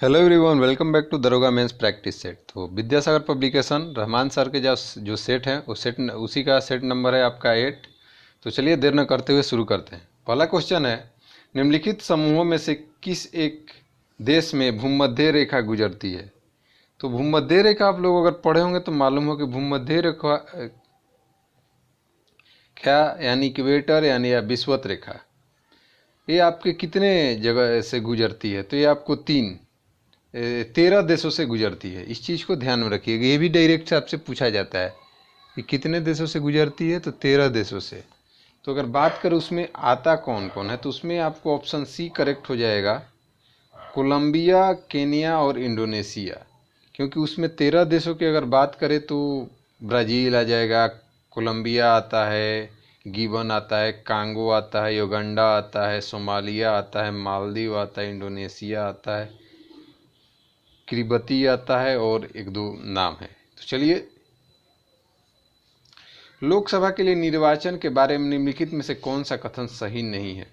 Hello everyone, welcome back to Daroga mains practice set. तो Vidyasagar publication Rahman sir के जो set है वो सेट उसी का सेट नंबर है आपका 8। तो चलिए देर न करते हुए शुरू करते हैं। पहला क्वेश्चन है, निम्नलिखित समूहों में से किस एक देश में भूमध्य रेखा गुजरती है। तो भूमध्य रेखा आप लोग अगर पढ़े होंगे तो मालूम हो कि भूमध्य रेखा क्या यानी इक्वेटर यानी या विषुवत रेखा, ये आपके कितने जगह से गुजरती है। तो ये आपको 13 देशों से गुजरती है। इस चीज़ को ध्यान में रखिएगा, ये भी डायरेक्ट से आपसे पूछा जाता है कि कितने देशों से गुजरती है, तो 13 देशों से। तो अगर बात करें उसमें आता कौन कौन है, तो उसमें आपको ऑप्शन सी करेक्ट हो जाएगा, कोलंबिया, केनिया और इंडोनेशिया। क्योंकि उसमें 13 देशों की अगर बात करें तो ब्राज़ील आ जाएगा, कोलंबिया आता है, गिबन आता है, कांगो आता है, युगांडा आता है, सोमालिया आता है, मालदीव आता है, इंडोनेशिया आता है, किरिबती आता है और एक दो नाम है। तो चलिए, लोकसभा के लिए निर्वाचन के बारे में निम्नलिखित में से कौन सा कथन सही नहीं है।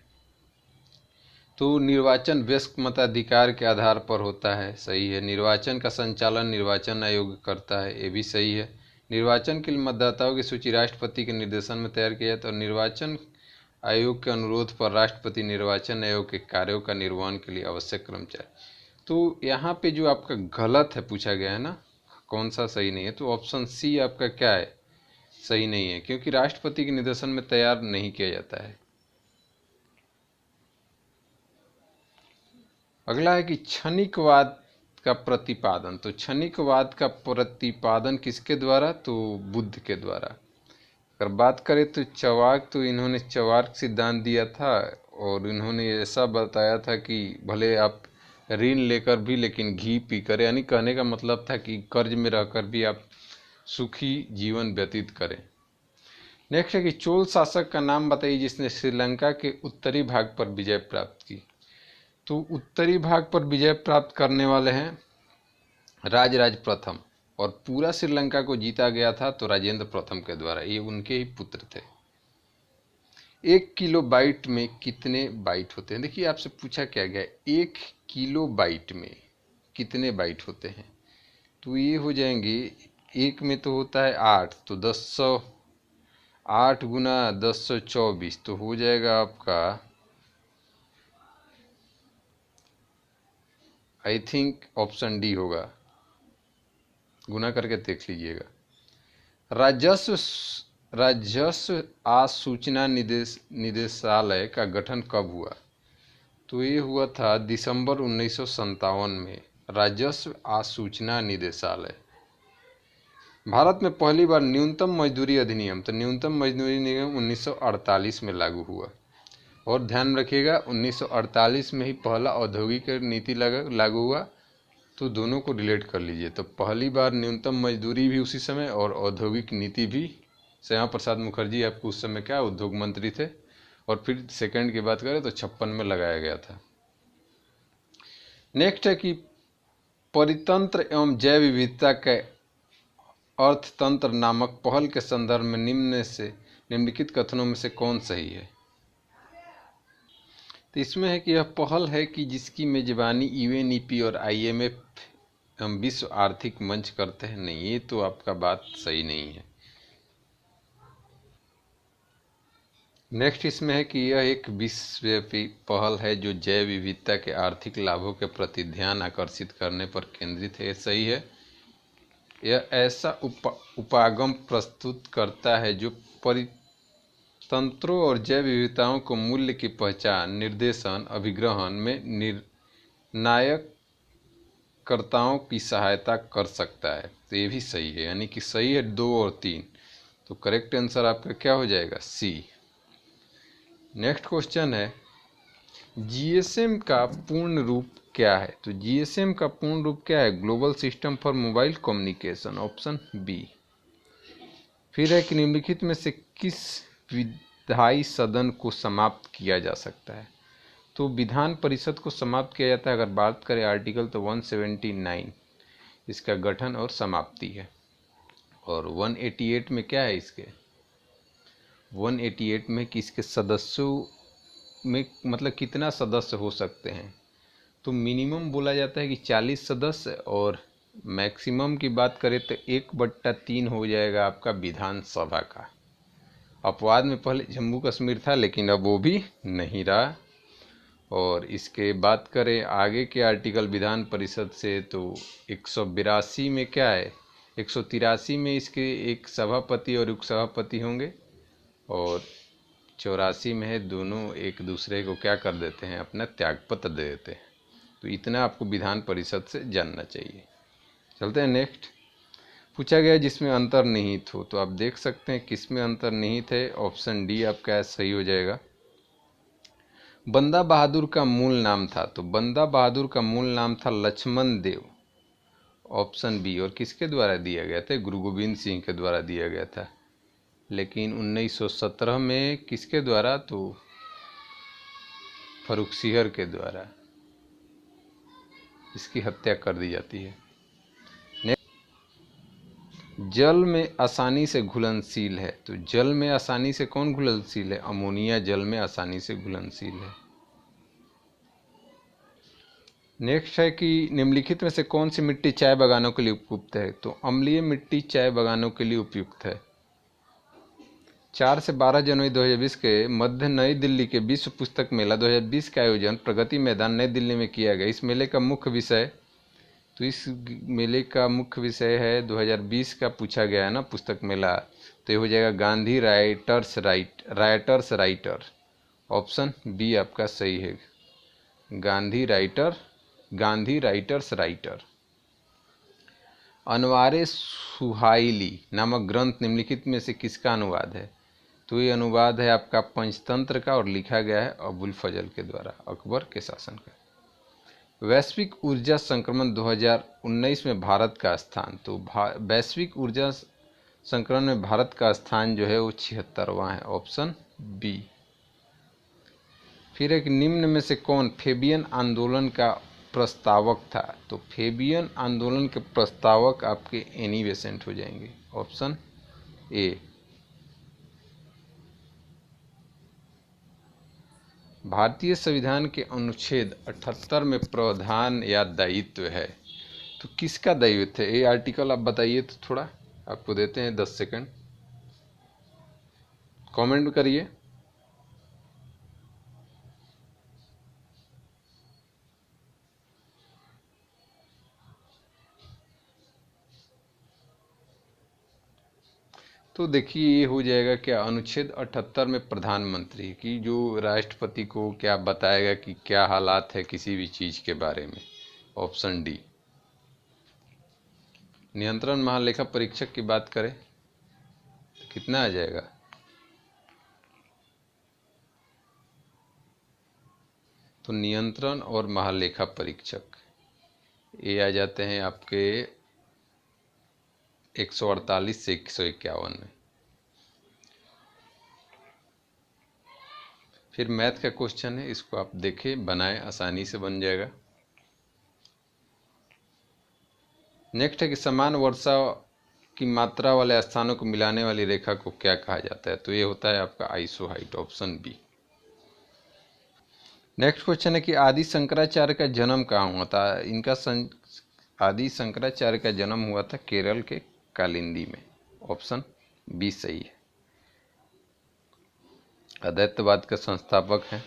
तो निर्वाचन वयस्क मताधिकार के आधार पर होता है, सही है। निर्वाचन का संचालन निर्वाचन आयोग करता है, ये भी सही है। निर्वाचन के लिए मतदाताओं की सूची राष्ट्रपति के निर्देशन में तैयार किया जाता है और निर्वाचन आयोग के अनुरोध पर राष्ट्रपति निर्वाचन आयोग के कार्यों का निर्वहन के लिए आवश्यक कर्मचारी। तो यहाँ पे जो आपका गलत है पूछा गया है ना, कौन सा सही नहीं है, तो ऑप्शन सी आपका क्या है, सही नहीं है, क्योंकि राष्ट्रपति के निर्देशन में तैयार नहीं किया जाता है। अगला है कि क्षणिकवाद का प्रतिपादन। तो क्षणिकवाद का प्रतिपादन किसके द्वारा, तो बुद्ध के द्वारा। अगर बात करें तो चवाक, तो इन्होंने चवाक सिद्धांत दिया था और इन्होंने ऐसा बताया था कि भले आप ऋण लेकर भी लेकिन घी पीकर, यानी कहने का मतलब था कि कर्ज में रहकर भी आप सुखी जीवन व्यतीत करें। नेक्स्ट है कि चोल शासक का नाम बताइए जिसने श्रीलंका के उत्तरी भाग पर विजय प्राप्त की। तो उत्तरी भाग पर विजय प्राप्त करने वाले हैं राजराज प्रथम, और पूरा श्रीलंका को जीता गया था तो राजेंद्र प्रथम के द्वारा, ये उनके ही पुत्र थे। 1 किलो बाइट में कितने बाइट होते हैं। देखिए आपसे पूछा क्या गया, 1 किलो बाइट में कितने बाइट होते हैं। तो ये हो जाएंगे, एक में तो होता है 8, तो 8 गुना 1024, तो हो जाएगा आपका, आई थिंक ऑप्शन डी होगा, गुना करके देख लीजिएगा। राजस्व राजस्व आसूचना निदेशालय का गठन कब हुआ। तो ये हुआ था दिसंबर 1957 में, राजस्व आसूचना निदेशालय। भारत में पहली बार न्यूनतम मजदूरी अधिनियम, तो न्यूनतम मजदूरी नियम 1948 में लागू हुआ। और ध्यान रखिएगा 1948 में ही पहला औद्योगिक नीति लागू हुआ। तो दोनों को रिलेट कर लीजिए, तो पहली बार न्यूनतम मजदूरी भी उसी समय और औद्योगिक नीति भी। श्यामा प्रसाद मुखर्जी आपको उस समय क्या उद्योग मंत्री थे। और फिर सेकंड की बात करें तो 56 में लगाया गया था। नेक्स्ट है कि परितंत्र एवं जैव विविधता के अर्थतंत्र नामक पहल के संदर्भ में निम्नलिखित कथनों में से कौन सही है। तो इसमें है कि यह पहल है कि जिसकी मेजबानी यूएनईपी और आईएमएफ हम विश्व आर्थिक मंच करते हैं। नहीं, ये तो आपका बात सही नहीं है। नेक्स्ट इसमें है कि यह एक विश्वव्यापी पहल है जो जैव विविधता के आर्थिक लाभों के प्रति ध्यान आकर्षित करने पर केंद्रित है। सही है। यह ऐसा उपागम प्रस्तुत करता है जो परितंत्रों और जैव विविधताओं को मूल्य की पहचान, निर्देशन, अभिग्रहण में निर्णायकर्ताओं की सहायता कर सकता है। तो ये भी सही है, यानी कि सही है 2 और 3। तो करेक्ट आंसर आपका क्या हो जाएगा, सी। नेक्स्ट क्वेश्चन है, जीएसएम का पूर्ण रूप क्या है। तो जीएसएम का पूर्ण रूप क्या है, global system for mobile communication, option B. फिर है कि निम्नलिखित में से किस विधायी सदन को समाप्त किया जा सकता है। तो विधान परिषद को समाप्त किया जाता है अगर बात करें आर्टिकल तो 179 इसका गठन और समाप्ति है। और 188 में क्या है, इसके 188 में कि इसके सदस्यों में मतलब कितना सदस्य हो सकते हैं। तो मिनिमम बोला जाता है कि 40 सदस्य, और मैक्सिमम की बात करें तो 1/3 हो जाएगा आपका विधानसभा का। अपवाद में पहले जम्मू कश्मीर था, लेकिन अब वो भी नहीं रहा। और इसके बात करें आगे के आर्टिकल विधान परिषद से, तो 182 में क्या है, 183 में इसके एक सभापति और उपसभापति होंगे, और 84 में है दोनों एक दूसरे को क्या कर देते हैं, अपना त्यागपत्र दे देते हैं। तो इतना आपको विधान परिषद से जानना चाहिए। चलते हैं नेक्स्ट। पूछा गया जिसमें अंतर्निहित हो, तो आप देख सकते हैं किसमें अंतर्निहित है। ऑप्शन डी आपका सही हो जाएगा। बंदा बहादुर का मूल नाम था, तो बंदा बहादुर का मूल नाम था लक्ष्मण देव। Option B. और किसके द्वारा दिया गया था, गुरु गोविंद सिंह के द्वारा दिया गया था। लेकिन 1917 में किसके द्वारा, तो फर्रुखसिहर के द्वारा इसकी हत्या कर दी जाती है। जल में आसानी से घुलनशील है, तो जल में आसानी से कौन घुलनशील है, अमोनिया जल में आसानी से घुलनशील है। नेक्स्ट है कि निम्नलिखित में से कौन सी मिट्टी चाय बागानों के लिए उपयुक्त है, तो अम्लीय मिट्टी चाय बागानों के लिए उपयुक्त है। 4 से 12 जनवरी 2020 के मध्य नई दिल्ली के विश्व पुस्तक मेला 2020 का आयोजन प्रगति मैदान नई दिल्ली में किया गया। इस मेले का मुख्य विषय, तो इस मेले का मुख्य विषय है 2020 का पूछा गया है ना पुस्तक मेला, तो ये हो जाएगा Gandhi writers writer. Option B आपका सही है, गांधी राइटर्स राइटर। अनवारे सुहाइली नामक ग्रंथ निम्नलिखित में से किसका अनुवाद है, तो ये अनुवाद है आपका पंचतंत्र का, और लिखा गया है अबुल फजल के द्वारा, अकबर के शासन का। वैश्विक ऊर्जा संक्रमण 2019 में भारत का स्थान, तो वैश्विक ऊर्जा संक्रमण में भारत का स्थान जो है वो 76वां है। Option B. फिर एक निम्न में से कौन फेबियन आंदोलन का प्रस्तावक था, तो फेबियन आंदोलन के प्रस्तावक आपके एनी बेसेंट हो जाएंगे। Option A. भारतीय संविधान के अनुच्छेद 78 में प्रावधान या दायित्व है, तो किसका दायित्व है, ये आर्टिकल आप बताइए। तो थोड़ा आपको देते हैं 10 सेकंड, कमेंट करिए। तो देखिए ये हो जाएगा क्या, अनुच्छेद 78 में प्रधानमंत्री की जो राष्ट्रपति को क्या बताएगा कि क्या हालात है किसी भी चीज़ के बारे में। Option D. नियंत्रण महालेखा परीक्षक की बात करें तो कितना आ जाएगा, तो नियंत्रण और महालेखा परीक्षक ये आ जाते हैं आपके 148 से 151 में। फिर मैथ का क्वेश्चन है, इसको आप देखें बनाएं, आसानी से बन जाएगा। नेक्स्ट है कि समान वर्षा की मात्रा वाले स्थानों को मिलाने वाली रेखा को क्या कहा जाता है, तो ये होता है आपका isohyet. Option B. Next question है कि आदि शंकराचार्य का जन्म कहाँ हुआ था, आदि शंकराचार्य का जन्म हुआ था केरल के कालिंदी में। ऑप्शन बी सही है। अद्वैतवाद का संस्थापक है।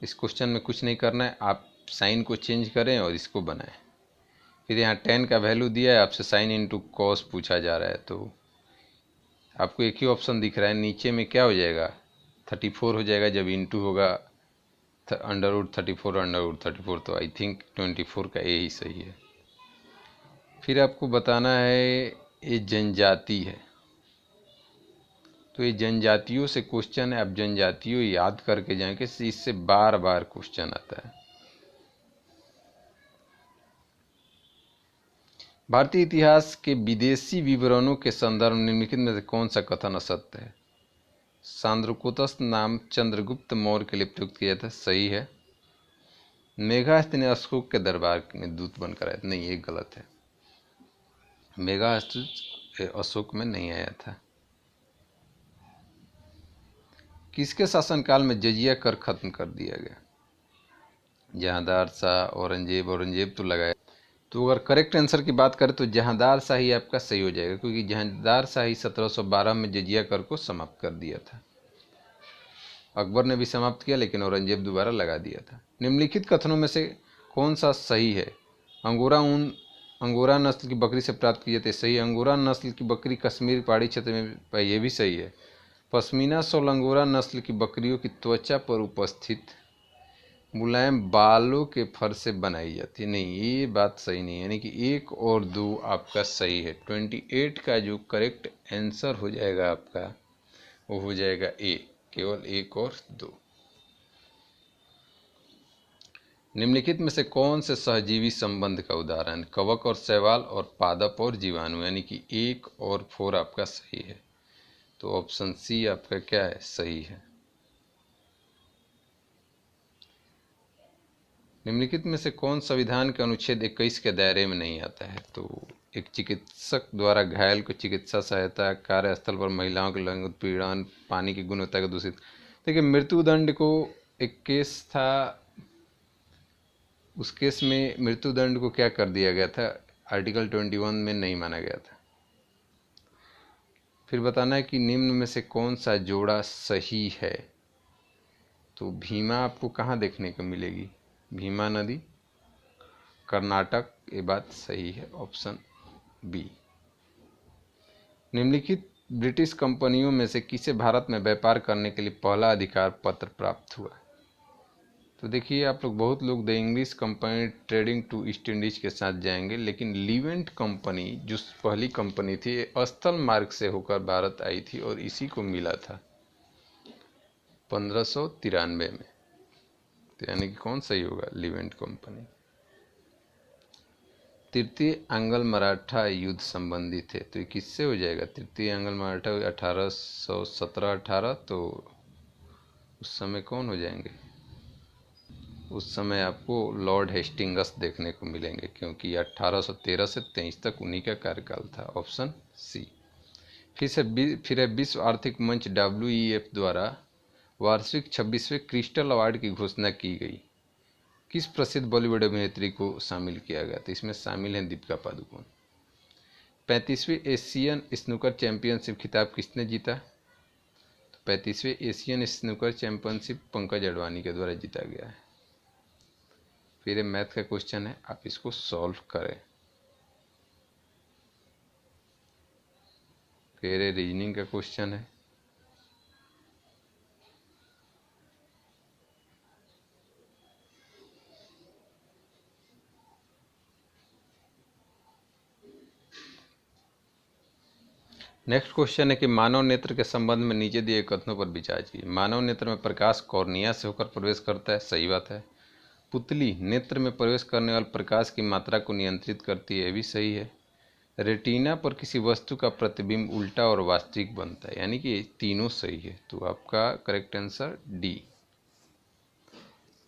इस क्वेश्चन में कुछ नहीं करना है, आप साइन को चेंज करें और इसको बनाएं। फिर यहाँ 10 का वैल्यू दिया है, आपसे साइन इंटू कॉस पूछा जा रहा है, तो आपको एक ही ऑप्शन दिख रहा है, नीचे में क्या हो जाएगा 34 हो जाएगा, जब इंटू होगा √34 तो आई थिंक 24 का ए ही सही है। फिर आपको बताना है ये जनजाति है, तो ये जनजातियों से क्वेश्चन है, आप जनजातियों याद करके जाएंगे, इससे बार बार क्वेश्चन आता है। भारतीय इतिहास के विदेशी विवरणों के संदर्भ में निम्नलिखित में से कौन सा कथन असत्य है। सांद्रकोतस नाम चंद्रगुप्त मौर्य के लिए प्रयुक्त किया था, सही है। मेघास्त्र ने अशोक के दरबार में दूत बनकर आया, नहीं ये गलत है, मेघास्त्र अशोक में नहीं आया था। किसके शासनकाल में जजिया कर खत्म कर दिया गया, जहांदार शाह, औरंगजेब, औरंगजेब तो लगाया। तो अगर करेक्ट आंसर की बात करें तो जहांदार शाही आपका सही हो जाएगा, क्योंकि जहांदार शाही 1712 में जजिया कर को समाप्त कर दिया था। अकबर ने भी समाप्त किया, लेकिन औरंगजेब दोबारा लगा दिया था। निम्नलिखित कथनों में से कौन सा सही है? अंगोरा ऊन अंगोरा नस्ल की बकरी से प्राप्त की जाती है, सही। अंगोरा नस्ल की बकरी कश्मीर पहाड़ी क्षेत्र में पाई, ये भी सही है। पश्मीना शॉल अंगोरा नस्ल की बकरियों की त्वचा पर उपस्थित मुलायम बालों के फर से बनाई जाती है, नहीं, ये बात सही नहीं है। यानी कि 1 और 2 आपका सही है। 28 का जो करेक्ट आंसर हो जाएगा आपका, वो हो जाएगा ए, केवल 1 और 2। निम्नलिखित में से कौन से सहजीवी संबंध का उदाहरण? कवक और शैवाल और पादप और जीवाणु, यानी कि 1 और 4 आपका सही है। तो ऑप्शन सी आपका क्या है? सही है। निम्नलिखित में से कौन संविधान के अनुच्छेद 21 के दायरे में नहीं आता है? तो एक चिकित्सक द्वारा घायल को चिकित्सा सहायता, कार्यस्थल पर महिलाओं के लैंगिक उत्पीड़न, पानी की गुणवत्ता को दूषित। देखिए, मृत्युदंड को एक केस था, उस केस में मृत्युदंड को क्या कर दिया गया था? आर्टिकल 21 में नहीं माना गया था। फिर बताना है कि निम्न में से कौन सा जोड़ा सही है? तो भीमा आपको कहाँ देखने को मिलेगी? भीमा नदी कर्नाटक, ये बात सही है, ऑप्शन बी। निम्नलिखित ब्रिटिश कंपनियों में से किसे भारत में व्यापार करने के लिए पहला अधिकार पत्र प्राप्त हुआ? तो देखिए, आप लोग बहुत लोग the English company trading to East Indies के साथ जाएंगे, लेकिन लीवेंट कंपनी जो पहली कंपनी थी, स्थल मार्ग से होकर भारत आई थी और इसी को मिला था 1593 में। तो यानी कि कौन सही होगा? लीवेंट कंपनी। तृतीय आंग्ल मराठा युद्ध संबंधी थे, तो ये किससे हो जाएगा? तृतीय आंग्ल मराठा 1817-18, तो उस समय कौन हो जाएंगे? उस समय आपको लॉर्ड हेस्टिंगस देखने को मिलेंगे, क्योंकि 1813 से 23 तक उन्हीं का कार्यकाल था, ऑप्शन सी। फिर है विश्व आर्थिक मंच WEF द्वारा वार्षिक 26वें क्रिस्टल अवार्ड की घोषणा की गई, किस प्रसिद्ध बॉलीवुड अभिनेत्री को शामिल किया गया? तो इसमें शामिल हैं दीपिका पादुकोण। 35वें एशियन स्नूकर चैंपियनशिप खिताब किसने जीता? तो 35वें Asian snooker championship Pankaj Advani के द्वारा जीता गया है। फिर ये मैथ का क्वेश्चन है, आप इसको सॉल्व करें। फिर ये रीजनिंग का क्वेश्चन है। नेक्स्ट क्वेश्चन है कि मानव नेत्र के संबंध में नीचे दिए कथनों पर विचार कीजिए। मानव नेत्र में प्रकाश कॉर्निया से होकर प्रवेश करता है, सही बात है। पुतली नेत्र में प्रवेश करने वाले प्रकाश की मात्रा को नियंत्रित करती है, ये भी सही है। रेटिना पर किसी वस्तु का प्रतिबिंब उल्टा और वास्तविक बनता है, यानी कि तीनों सही है। तो आपका करेक्ट आंसर डी।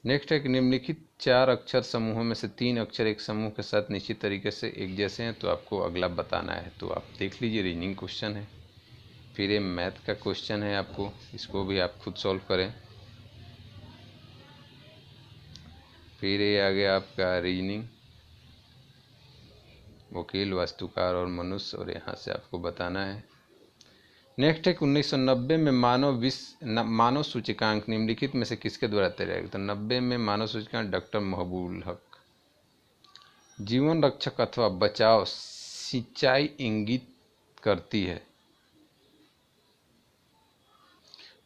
नेक्स्ट है कि निम्नलिखित 4 अक्षर समूहों में से 3 अक्षर एक समूह के साथ निश्चित तरीके से एक जैसे हैं, तो आपको अगला बताना है। तो आप देख लीजिए, रीजनिंग क्वेश्चन है। फिर ये मैथ का क्वेश्चन है, आपको इसको भी आप खुद सॉल्व करें। फिर ये आ गया आपका रीजनिंग, वकील, वास्तुकार और मनुष्य, और यहाँ से आपको बताना है। नेक्स्ट है कि 1990 में मानव सूचकांक निम्नलिखित में से किसके द्वारा तैयार गया? तो 90 में मानव सूचकांक डॉक्टर महबूल हक। जीवन रक्षक अथवा बचाव सिंचाई इंगित करती है?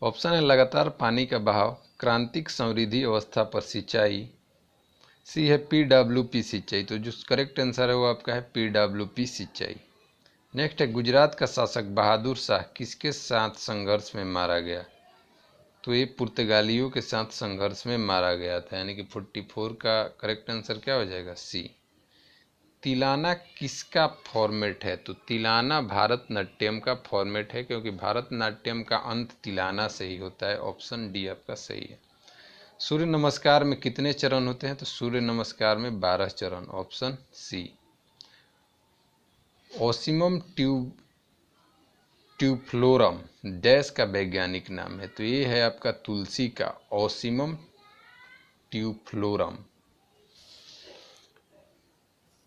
ऑप्शन है लगातार पानी का बहाव, क्रांतिक समृद्धि अवस्था पर सिंचाई, सी है PWP सिंचाई। तो जो करेक्ट आंसर है वो आपका है PWP सिंचाई। नेक्स्ट है गुजरात का शासक बहादुर शाह किसके साथ संघर्ष में मारा गया? तो ये पुर्तगालियों के साथ संघर्ष में मारा गया था, यानी कि 44 का करेक्ट आंसर क्या हो जाएगा? सी। तिलाना किसका फॉर्मेट है? तो तिलाना भारतनाट्यम का फॉर्मेट है, क्योंकि भारतनाट्यम का अंत तिलाना से ही होता है, ऑप्शन डी आपका सही है। सूर्य नमस्कार में कितने चरण होते हैं? तो सूर्य नमस्कार में 12 चरण, ऑप्शन सी। ओसिमम ट्यूफ्लोरम डैश का वैज्ञानिक नाम है? तो ये है आपका तुलसी का, ओसिमम ट्यूफ्लोरम।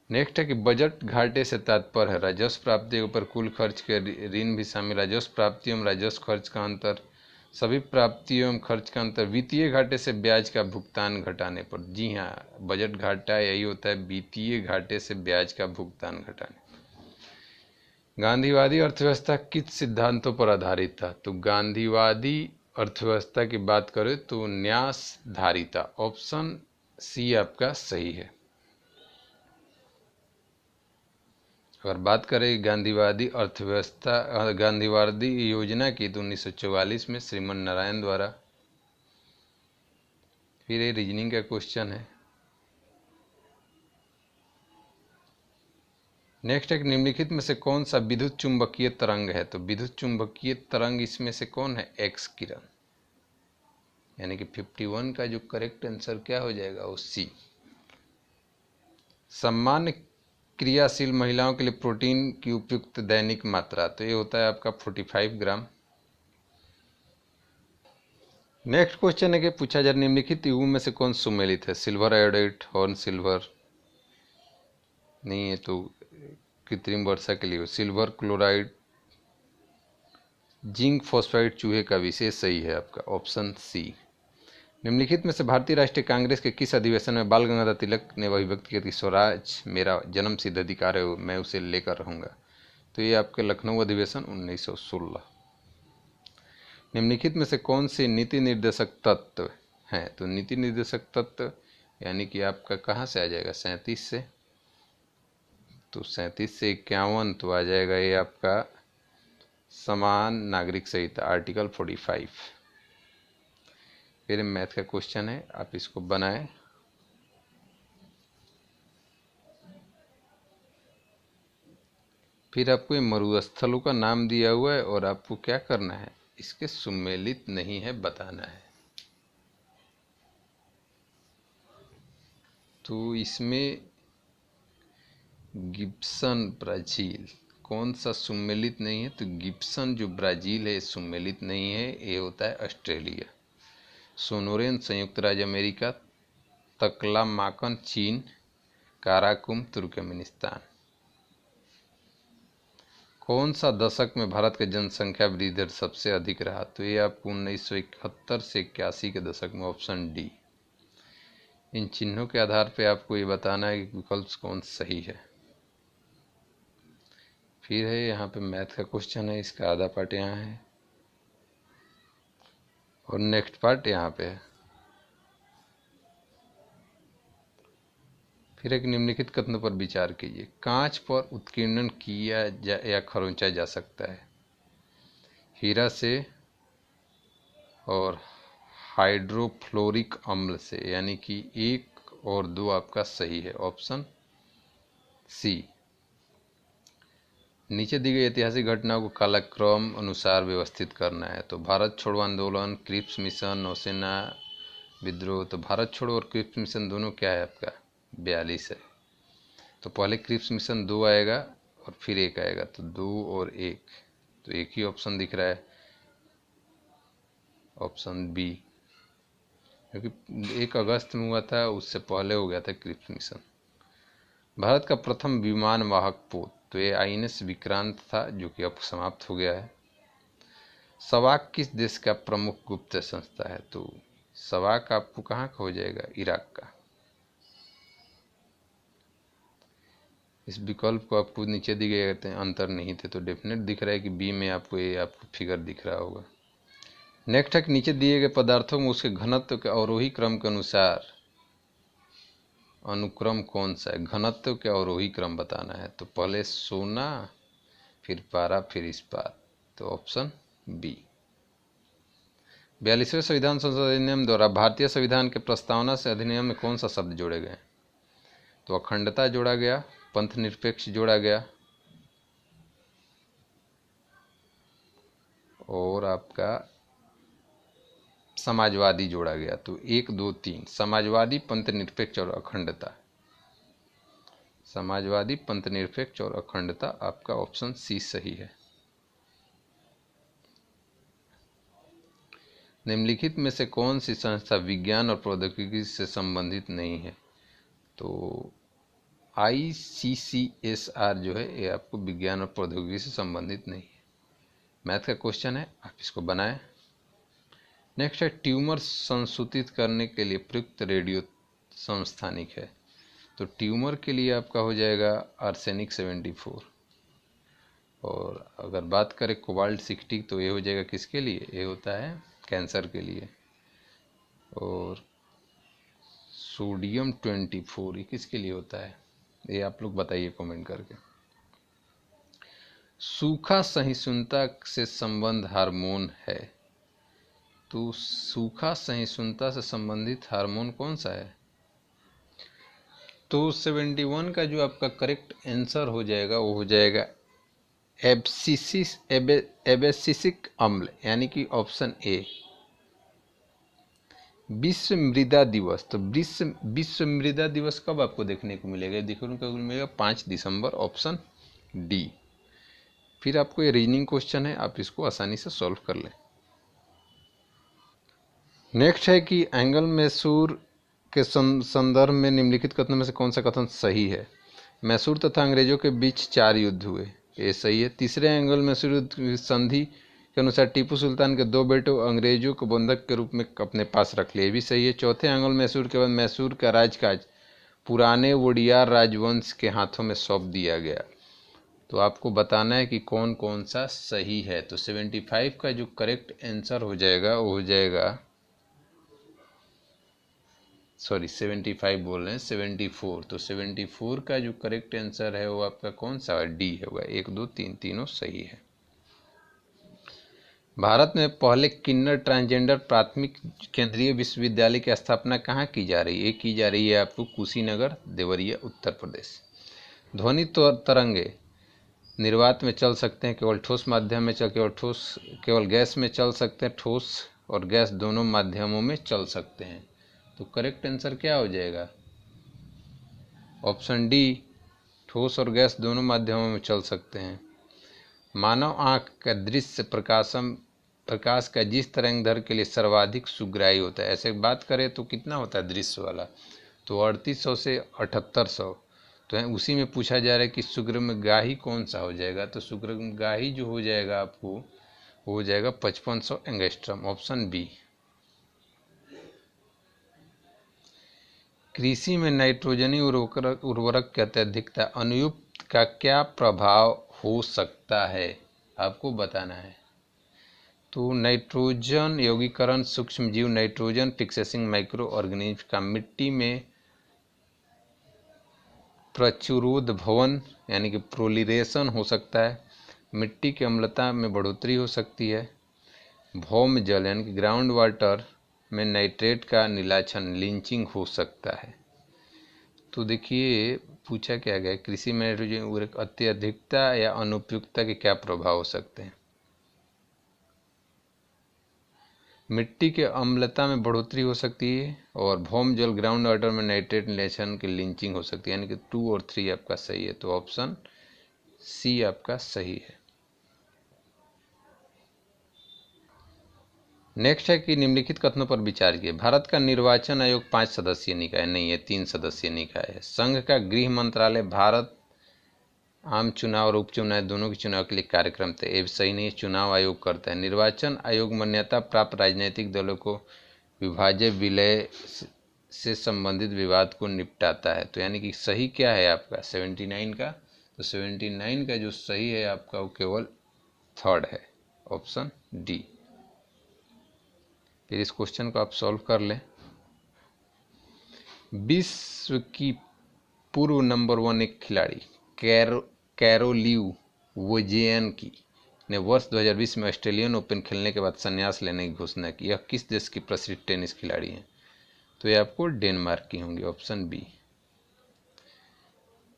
नेक्स्ट है कि बजट घाटे से तात्पर्य है राजस्व प्राप्ति के ऊपर कुल खर्च के ऋण भी शामिल। राजस्व प्राप्ति एवं राजस्व खर्च का अंतर, सभी प्राप्तियों एवं खर्च का अंतर वित्तीय घाटे से ब्याज का भुगतान घटाने पर। जी हाँ, बजट घाटा यही होता है, वित्तीय घाटे से ब्याज का भुगतान घटाने। गांधीवादी अर्थव्यवस्था किस सिद्धांतों पर आधारित था? तो गांधीवादी अर्थव्यवस्था की बात करें तो न्यासधारिता, ऑप्शन सी आपका सही है। अगर बात करें गांधीवादी अर्थव्यवस्था, गांधीवादी योजना की, तो 1944 में श्रीमन नारायण द्वारा। फिर ये रीजनिंग का क्वेश्चन है। नेक्स्ट एक, निम्नलिखित में से कौन सा विद्युत चुंबकीय तरंग है? तो विद्युत चुंबकीय तरंग इसमें से कौन है? एक्स किरण, यानी कि 51 का जो करेक्ट आंसर क्या हो जाएगा? वो सी। सामान्य क्रियाशील महिलाओं के लिए प्रोटीन की उपयुक्त दैनिक मात्रा, तो ये होता है आपका 45 ग्राम। नेक्स्ट क्वेश्चन है कि पूछा जा, निम्नलिखित युगों में से कौन सुमेलित है? सिल्वर आयोडाइड, हॉर्न सिल्वर नहीं है, तो कृत्रिम वर्षा के लिए सिल्वर क्लोराइड, जिंक फॉस्फाइड चूहे का विशेष सही है आपका ऑप्शन सी। निम्नलिखित में से भारतीय राष्ट्रीय कांग्रेस के किस अधिवेशन में बाल गंगाधर तिलक ने अभिव्यक्ति की थी, स्वराज मेरा जन्म सिद्ध अधिकार है, मैं उसे लेकर रहूंगा? तो ये आपके लखनऊ अधिवेशन 1916। निम्नलिखित में से कौन से नीति निर्देशक तत्व हैं? तो नीति निर्देशक तत्व यानी कि आपका कहाँ से आ जाएगा? 37 से। तो 37 से 51 तो आ जाएगा ये आपका समान नागरिक संहिता, आर्टिकल 45। फिर मैथ का क्वेश्चन है, आप इसको बनाएं। फिर आपको ये मरुस्थलों का नाम दिया हुआ है और आपको क्या करना है? इसके सुमेलित नहीं है बताना है। तो इसमें गिब्सन ब्राजील कौन सा सुमेलित नहीं है? तो गिब्सन जो ब्राजील है सुमेलित नहीं है, ये होता है ऑस्ट्रेलिया। सोनोरेन संयुक्त राज्य अमेरिका, तकलामाकन चीन, काराकुम तुर्कमेनिस्तान। कौन सा दशक में भारत का जनसंख्या वृद्धि दर सबसे अधिक रहा? तो ये आपको 1971 से 81 के दशक में, ऑप्शन डी। इन चिन्हों के आधार पर आपको ये बताना है कि विकल्प कौन सही है। फिर है यहाँ पे मैथ का क्वेश्चन है, इसका आधा पार्ट यहाँ है और नेक्स्ट पार्ट यहाँ पे है। फिर एक, निम्नलिखित कथनों पर विचार कीजिए। कांच पर उत्कीर्णन किया या खरोंचा जा सकता है? हीरा से और हाइड्रोफ्लोरिक अम्ल से, यानी कि 1 और 2 आपका सही है, ऑप्शन सी। नीचे दी गई ऐतिहासिक घटनाओं को कालक्रम अनुसार व्यवस्थित करना है। तो भारत छोड़ो आंदोलन, क्रिप्स मिशन, नौसेना विद्रोह। तो भारत छोड़ो और क्रिप्स मिशन दोनों क्या है आपका? 42 है। तो पहले क्रिप्स मिशन 2 आएगा और फिर 1 आएगा, तो 2 और 1, तो एक ही ऑप्शन दिख रहा है, ऑप्शन बी, क्योंकि 1 अगस्त में हुआ था, उससे पहले हो गया था क्रिप्स मिशन। भारत का प्रथम विमान वाहक पोत, तो ये INS विक्रांत था, जो कि अब समाप्त हो गया है। सवाक किस देश का प्रमुख गुप्त संस्था है? तो सवाक आपको कहाँ का हो जाएगा? इराक का। इस विकल्प को आपको नीचे दिए गए थे, अंतर नहीं थे, तो डेफिनेट दिख रहा है कि बी में आपको ये आपको फिगर दिख रहा होगा। नेक्स्ट है, नीचे दिए गए पदार्थों में उसके घनत्व के अवरोही क्रम के अनुसार अनुक्रम कौन सा है? घनत्व के अवरोही क्रम बताना है। तो पहले सोना, फिर पारा, फिर इस्पात, तो ऑप्शन बी। 42वें संविधान संशोधन अधिनियम द्वारा भारतीय संविधान के प्रस्तावना से अधिनियम में कौन सा शब्द जोड़े गए? तो अखंडता जोड़ा गया, पंथ निरपेक्ष जोड़ा गया और आपका समाजवादी जोड़ा गया। तो 1 2 3, समाजवादी, पंथ निरपेक्ष और अखंडता। समाजवादी, पंथ निरपेक्ष और अखंडता, आपका ऑप्शन सी सही है। निम्नलिखित में से कौन सी संस्था विज्ञान और प्रौद्योगिकी से संबंधित नहीं है? तो ICCSR जो है ये आपको विज्ञान और प्रौद्योगिकी से संबंधित नहीं है। मैथ का क्वेश्चन है, आप इसको बनाएं। नेक्स्ट है ट्यूमर संसूचित करने के लिए प्रयुक्त रेडियो समस्थानिक है। तो ट्यूमर के लिए आपका हो जाएगा आर्सेनिक 74। और अगर बात करें कोबाल्ट 60 तो ये हो जाएगा किसके लिए? ये होता है कैंसर के लिए। और सोडियम 24 ये किसके लिए होता है? ये आप लोग बताइए कमेंट करके। सूखा सहिष्णुता से संबंध हार्मोन है। तो सूखा सहिष्णुता से संबंधित हार्मोन कौन सा है? तो 71 का जो आपका करेक्ट आंसर हो जाएगा वो हो जाएगा एबेसिसिक अम्ल, यानी कि ऑप्शन ए। विश्व मृदा दिवस, तो विश्व मृदा दिवस कब आपको देखने को मिलेगा? देखने को मिलेगा 5 दिसंबर, ऑप्शन डी। फिर आपको ये रीजनिंग क्वेश्चन है, आप इसको आसानी से सॉल्व कर लें। नेक्स्ट है कि एंगल मैसूर के संदर्भ में निम्नलिखित कथनों में से कौन सा कथन सही है? मैसूर तथा अंग्रेजों के बीच 4 युद्ध हुए, ये सही है। तीसरे एंगल मैसूर युद्ध की संधि के अनुसार टीपू सुल्तान के 2 बेटों अंग्रेजों को बंधक के रूप में अपने पास रख लिए, भी सही है। चौथे एंगल मैसूर के बाद मैसूर का राजकाज पुराने वोडियार राजवंश के हाथों में सौंप दिया गया। तो आपको बताना है कि कौन कौन सा सही है। तो 75 का जो करेक्ट आंसर हो जाएगा वो हो जाएगा, सॉरी 75 बोल रहे हैं, 74। तो 74 का जो करेक्ट आंसर है वो आपका कौन सा? डी होगा। 1 2 3 तीनों सही है। भारत में पहले किन्नर ट्रांसजेंडर प्राथमिक केंद्रीय विश्वविद्यालय की स्थापना कहाँ की जा रही है? की जा रही है आपको कुशीनगर, देवरिया, उत्तर प्रदेश। ध्वनि तरंगे निर्वात में चल सकते हैं, केवल ठोस माध्यम में केवल गैस में चल सकते हैं, ठोस और गैस दोनों माध्यमों में चल सकते हैं। तो करेक्ट आंसर क्या हो जाएगा? ऑप्शन डी, ठोस और गैस दोनों माध्यमों में चल सकते हैं। मानव आंख का दृश्य प्रकाश का जिस तरंगदैर्घ्य के लिए सर्वाधिक सुग्राही होता है, ऐसे बात करें तो कितना होता है दृश्य वाला? तो 3800 से 7800। तो उसी में पूछा जा रहा है कि सुग्रमगाही कौन सा हो जाएगा? तो सुग्रमगाही जो हो जाएगा आपको हो जाएगा 5500 एंगस्ट्रम, ऑप्शन बी। कृषि में नाइट्रोजनी उर्वरक की अत्यधिकता अनुयुक्त का क्या प्रभाव हो सकता है? आपको बताना है। तो नाइट्रोजन यौगीकरण सूक्ष्म जीव नाइट्रोजन फिक्सेसिंग माइक्रो ऑर्गेनिज्म का मिट्टी में प्रचुरोद भवन यानी कि प्रोलिरेशन हो सकता है। मिट्टी की अम्लता में बढ़ोतरी हो सकती है। भौम जल यानी कि ग्राउंड वाटर में नाइट्रेट का नीलाछन लिंचिंग हो सकता है। तो देखिए पूछा क्या गया, कृषि में नाइट्रोजन अत्यधिकता या अनुपयुक्तता के क्या प्रभाव हो सकते हैं? मिट्टी के अम्लता में बढ़ोतरी हो सकती है और भौम जल ग्राउंड वाटर में नाइट्रेट नीलाछन की लिंचिंग हो सकती है, यानी कि 2 और 3 आपका सही है। तो ऑप्शन सी आपका सही है। नेक्स्ट है कि निम्नलिखित कथनों पर विचार किए। भारत का निर्वाचन आयोग 5 सदस्यीय निकाय नहीं है, 3 सदस्यीय निकाय है। संघ का गृह मंत्रालय भारत आम चुनाव और उपचुनाव दोनों के चुनाव के लिए कार्यक्रम थे, ये सही नहीं, चुनाव आयोग करता है। निर्वाचन आयोग मान्यता प्राप्त राजनीतिक दलों को विभाज्य विलय से संबंधित विवाद को निपटाता है। तो यानी कि सही क्या है आपका 79 का? तो 79 का जो सही है आपका वो केवल 3rd है, ऑप्शन डी। फिर इस क्वेश्चन को आप सॉल्व कर लें। विश्व की पूर्व नंबर 1 एक खिलाड़ी कैरोलिन वोज्नियाकी ने वर्ष 2020 में ऑस्ट्रेलियन ओपन खेलने के बाद संन्यास लेने की घोषणा की। यह किस देश की प्रसिद्ध टेनिस खिलाड़ी हैं? तो ये आपको डेनमार्क की होंगी, ऑप्शन बी।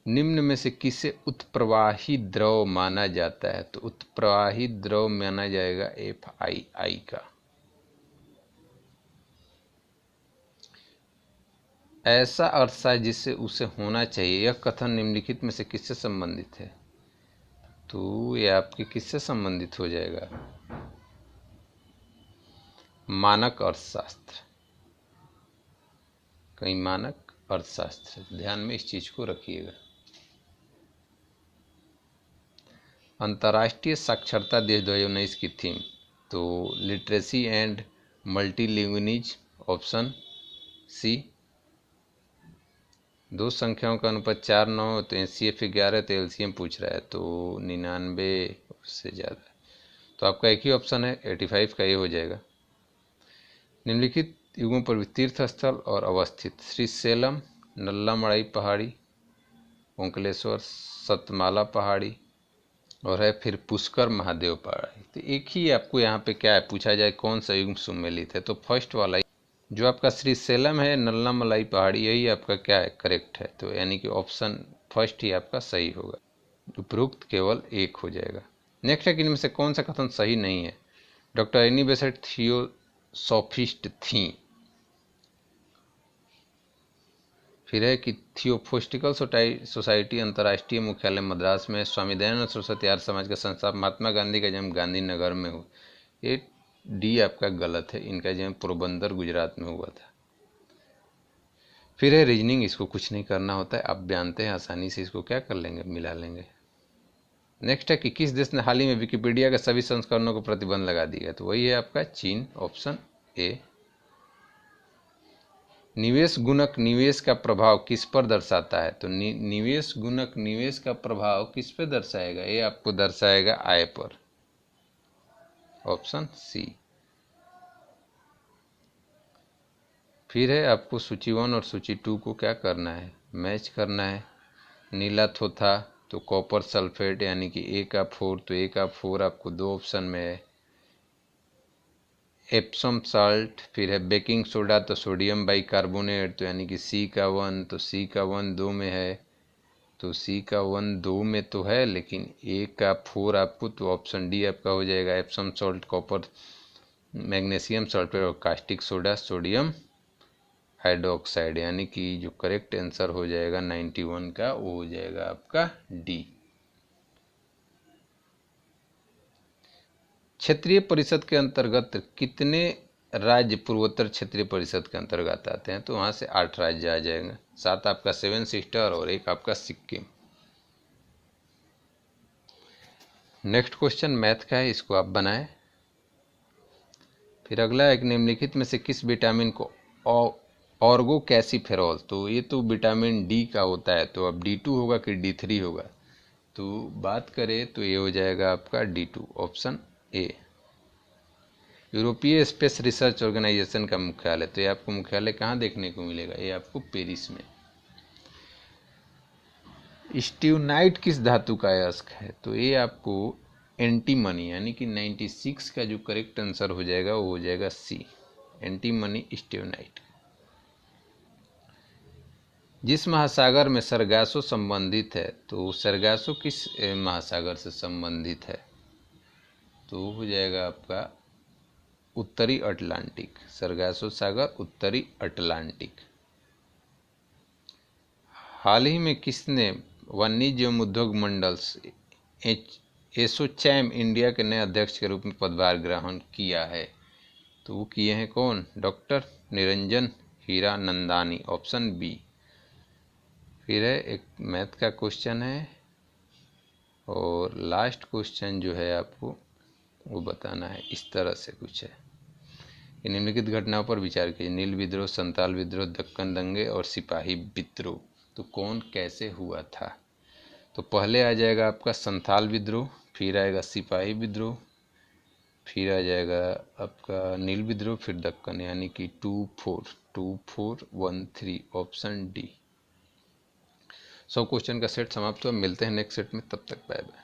निम्न में से किसे उत्प्रवाही द्रव माना जाता है? तो उत्प्रवाही द्रव माना जाएगा FII का। ऐसा अरसा जिससे उसे होना चाहिए, यह कथन निम्नलिखित में से किससे संबंधित है? तो ये आपके किससे संबंधित हो जाएगा? मानक अर्थशास्त्र, कहीं मानक अर्थशास्त्र, ध्यान में इस चीज को रखिएगा। अंतर्राष्ट्रीय साक्षरता दिवस 2019 की थीम, तो लिटरेसी एंड मल्टीलिंग्विनिज, ऑप्शन सी। दो संख्याओं का अनुपात 4:9, तो एचसीएफ 11, तो एलसीएम पूछ रहा है, तो 99 से ज़्यादा, तो आपका एक ही ऑप्शन है 85 का, ये हो जाएगा। निम्नलिखित युगों पर तीर्थ स्थल और अवस्थित, श्रीशैलम, नल्लामड़ाई पहाड़ी, ओंकलेश्वर, सतमाला पहाड़ी, और है फिर पुष्कर महादेव पहाड़ी। तो एक ही आपको यहाँ पे क्या है पूछा जाए कौन सा युग सुमेलित है, तो फर्स्ट वाला जो आपका श्रीशैलम है, नल्लामलाई पहाड़ी, यही आपका क्या है करेक्ट है, तो यानी कि ऑप्शन फर्स्ट ही आपका सही होगा, उपरोक्त केवल एक हो जाएगा। नेक्स्ट है कि इनमें से कौन सा कथन सही नहीं है। डॉक्टर एनी बेसेंट थियोसॉफिस्ट थी। फिर है कि थियोफोस्टिकल सोसाइटी अंतर्राष्ट्रीय मुख्यालय मद्रास में, स्वामी दयानंद सरस्वती आर्य समाज का संस्थापक, महात्मा गांधी का जन्म गांधीनगर में हुआ। ये डी आपका गलत है, इनका जन्म पोरबंदर गुजरात में हुआ था। फिर है रीजनिंग, इसको कुछ नहीं करना होता है, आप जानते हैं, आसानी से इसको क्या कर लेंगे, मिला लेंगे। नेक्स्ट है कि किस देश ने हाल ही में विकिपीडिया के सभी संस्करणों को प्रतिबंध लगा दिया, तो वही है आपका चीन, ऑप्शन ए। निवेश गुणक निवेश का प्रभाव किस पर दर्शाता है, तो निवेश गुणक निवेश का प्रभाव किस पर दर्शाएगा, ये आपको दर्शाएगा आय पर, ऑप्शन सी। फिर है आपको सूची 1 और सूची 2 को क्या करना है, मैच करना है। नीला थोथा, तो कॉपर सल्फेट यानी कि ए का 4, तो ए का 4 आपको दो ऑप्शन में है। एप्सम साल्ट, फिर है बेकिंग सोडा, तो सोडियम बाइकार्बोनेट, तो यानी कि सी का 1, तो सी का 1 दो में है, तो सी का 1 दो में तो है, लेकिन ए का 4 आपको, तो ऑप्शन डी आपका हो जाएगा। Epsom salt, copper, magnesium sulphate और कास्टिक सोडा, सोडियम हाइड्रोक्साइड, यानी कि जो करेक्ट आंसर हो जाएगा 91 का, वो हो जाएगा आपका डी। क्षेत्रीय परिषद के अंतर्गत कितने राज्य पूर्वोत्तर क्षेत्रीय परिषद के अंतर्गत आते हैं, तो वहां से 8 राज्य आ जाएंगे, 7 आपका 7 सिस्टर और 1 आपका सिक्किम। नेक्स्ट क्वेश्चन मैथ का है, इसको आप बनाएं। फिर अगला एक, निम्नलिखित में से किस विटामिन को ऑर्गो कैसीफेरॉल, तो ये तो विटामिन डी का होता है, तो अब D2 होगा कि D3 होगा, तो बात करें तो ये हो जाएगा आपका D2, ऑप्शन ए। यूरोपीय स्पेस रिसर्च ऑर्गेनाइजेशन का मुख्यालय, तो ये आपको मुख्यालय कहाँ देखने को मिलेगा, ये आपको पेरिस में। स्ट्यूनाइट किस धातु का अयस्क है, तो ये आपको एंटीमनी, यानी कि 96 का जो करेक्ट आंसर हो जाएगा वो हो जाएगा सी, एंटीमनी स्ट्यूनाइट। जिस महासागर में सरगासो संबंधित है, तो सरगासो किस महासागर से संबंधित है, तो हो जाएगा आपका उत्तरी अटलांटिक, सरगासो सागर उत्तरी अटलांटिक। हाल ही में किसने वन्यजीव उद्योग मंडल एसोचैम इंडिया के नए अध्यक्ष के रूप में पदभार ग्रहण किया है, तो वो किए हैं कौन, doctor Niranjan Hiranandani, option B. फिर है एक मैथ का क्वेश्चन है, और लास्ट क्वेश्चन जो है आपको वो बताना है, इस तरह से कुछ है। निम्नलिखित घटनाओं पर विचार कीजिए, नील विद्रोह, संताल विद्रोह, दक्कन दंगे और सिपाही विद्रोह, तो कौन कैसे हुआ था, तो पहले आ जाएगा आपका संथाल विद्रोह, फिर आएगा सिपाही विद्रोह, फिर आ जाएगा आपका नील विद्रोह, फिर दक्कन, यानी कि 2413, ऑप्शन डी। 100 क्वेश्चन का सेट समाप्त हुआ, मिलते हैं नेक्स्ट सेट में, तब तक बाय बाय।